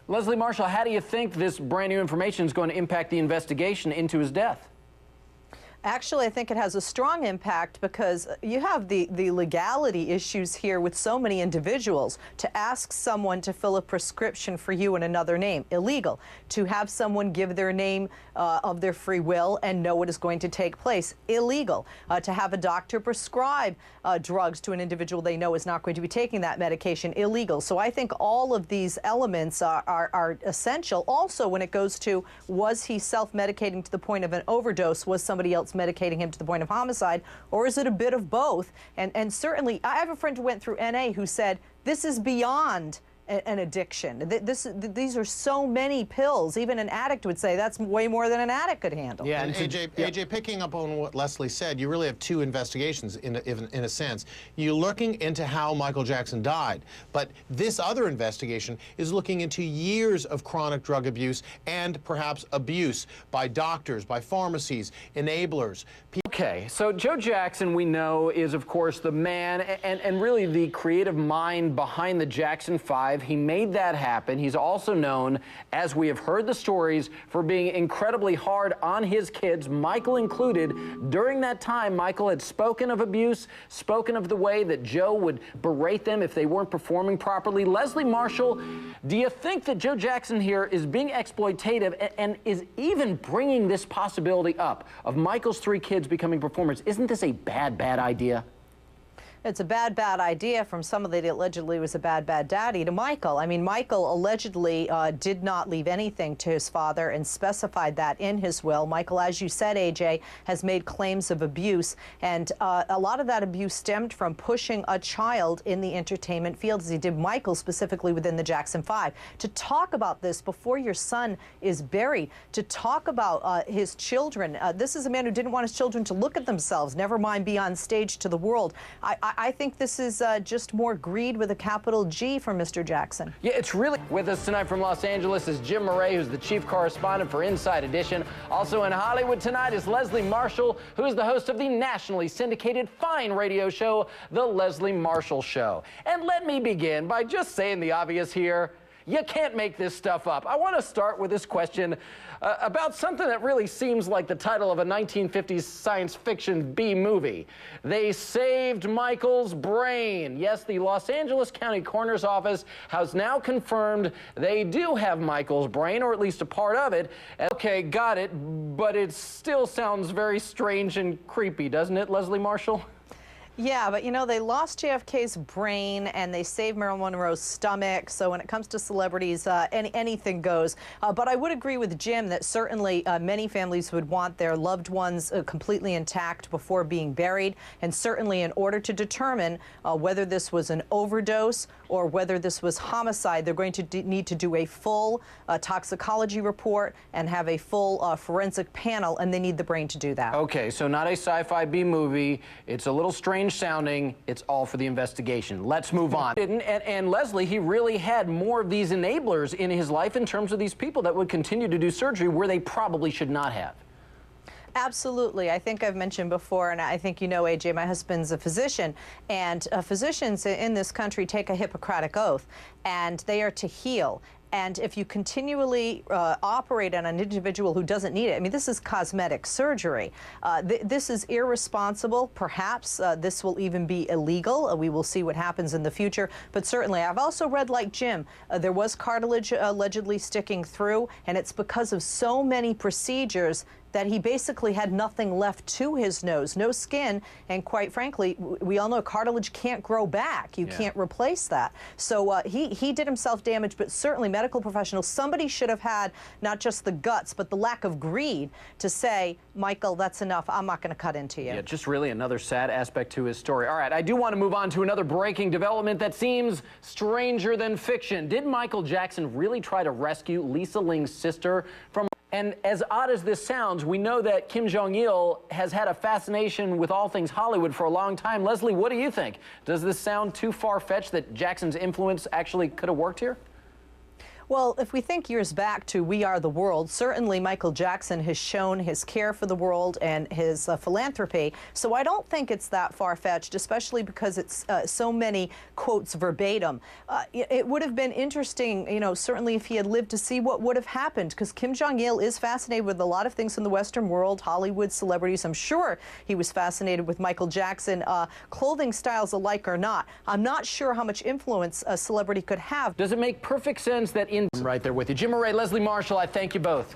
Leslie Marshall, how do you think this brand new information is going to impact the investigation into his death? Actually, I think it has a strong impact because you have the legality issues here with so many individuals. To ask someone to fill a prescription for you in another name, illegal. To have someone give their name of their free will and know what is going to take place, illegal. To have a doctor prescribe drugs to an individual they know is not going to be taking that medication, illegal. So I think all of these elements are essential. Also, when it goes to, was he self-medicating to the point of an overdose? Was somebody else medicating him to the point of homicide, or is it a bit of both? And certainly, I have a friend who went through NA who said, this is beyond an addiction. These are so many pills. Even an addict would say that's way more than an addict could handle. Yeah, and AJ, picking up on what Leslie said, you really have two investigations in a sense. You're looking into how Michael Jackson died, but this other investigation is looking into years of chronic drug abuse and perhaps abuse by doctors, by pharmacies, enablers. Okay, so Joe Jackson, we know, is of course the man and really the creative mind behind the Jackson 5. He made that happen. He's also known, as we have heard the stories, for being incredibly hard on his kids, Michael included. During that time, Michael had spoken of abuse, spoken of the way that Joe would berate them if they weren't performing properly. Leslie Marshall, do you think that Joe Jackson here is being exploitative and is even bringing this possibility up of Michael's 3 kids becoming performers? Isn't this a bad idea? It's a bad idea from somebody that allegedly was a bad daddy to Michael. I mean, Michael allegedly did not leave anything to his father and specified that in his will. Michael, as you said, AJ, has made claims of abuse, and a lot of that abuse stemmed from pushing a child in the entertainment field, as he did Michael specifically within the Jackson 5. To talk about this before your son is buried, to talk about his children. This is a man who didn't want his children to look at themselves, never mind be on stage to the world. I think this is just more greed with a capital G for Mr. Jackson. Yeah, it's really... With us tonight from Los Angeles is Jim Murray, who's the chief correspondent for Inside Edition. Also in Hollywood tonight is Leslie Marshall, who is the host of the nationally syndicated fine radio show, The Leslie Marshall Show. And let me begin by just saying the obvious here. You can't make this stuff up. I want to start with this question about something that really seems like the title of a 1950s science fiction B movie. They saved Michael's brain. Yes, the Los Angeles County Coroner's Office has now confirmed they do have Michael's brain, or at least a part of it. Okay, got it, but it still sounds very strange and creepy, doesn't it, Leslie Marshall? Yeah, but you know, they lost JFK's brain and they saved Marilyn Monroe's stomach. So when it comes to celebrities, anything goes. But I would agree with Jim that certainly many families would want their loved ones completely intact before being buried. And certainly in order to determine whether this was an overdose or whether this was homicide, they're going to need to do a full toxicology report and have a full forensic panel, and they need the brain to do that. Okay, so not a sci-fi B movie. It's a little strange sounding. It's all for the investigation. Let's move on. And Leslie, he really had more of these enablers in his life in terms of these people that would continue to do surgery where they probably should not have. Absolutely. I think I've mentioned before, and I think you know, AJ, my husband's a physician, and physicians in this country take a Hippocratic oath, and they are to heal. And if you continually operate on an individual who doesn't need it, I mean, this is cosmetic surgery. This is irresponsible. Perhaps this will even be illegal. We will see what happens in the future. But certainly, I've also read, like Jim, there was cartilage allegedly sticking through, and it's because of so many procedures that he basically had nothing left to his nose, no skin, and quite frankly, we all know cartilage can't grow back. You can't replace that. So he did himself damage, but certainly medical professionals, somebody should have had not just the guts, but the lack of greed to say, Michael, that's enough, I'm not going to cut into you. Yeah, just really another sad aspect to his story. All right, I do want to move on to another breaking development that seems stranger than fiction. Did Michael Jackson really try to rescue Lisa Ling's sister from... And as odd as this sounds, we know that Kim Jong-il has had a fascination with all things Hollywood for a long time. Leslie, what do you think? Does this sound too far-fetched that Jackson's influence actually could have worked here? Well, if we think years back to We Are the World, certainly Michael Jackson has shown his care for the world and his philanthropy. So I don't think it's that far-fetched, especially because it's so many quotes verbatim. It would have been interesting, you know, certainly if he had lived to see what would have happened, because Kim Jong-il is fascinated with a lot of things in the Western world, Hollywood, celebrities. I'm sure he was fascinated with Michael Jackson, clothing styles alike or not. I'm not sure how much influence a celebrity could have. Does it make perfect sense that right there with you. Jim Moret, Leslie Marshall, I thank you both.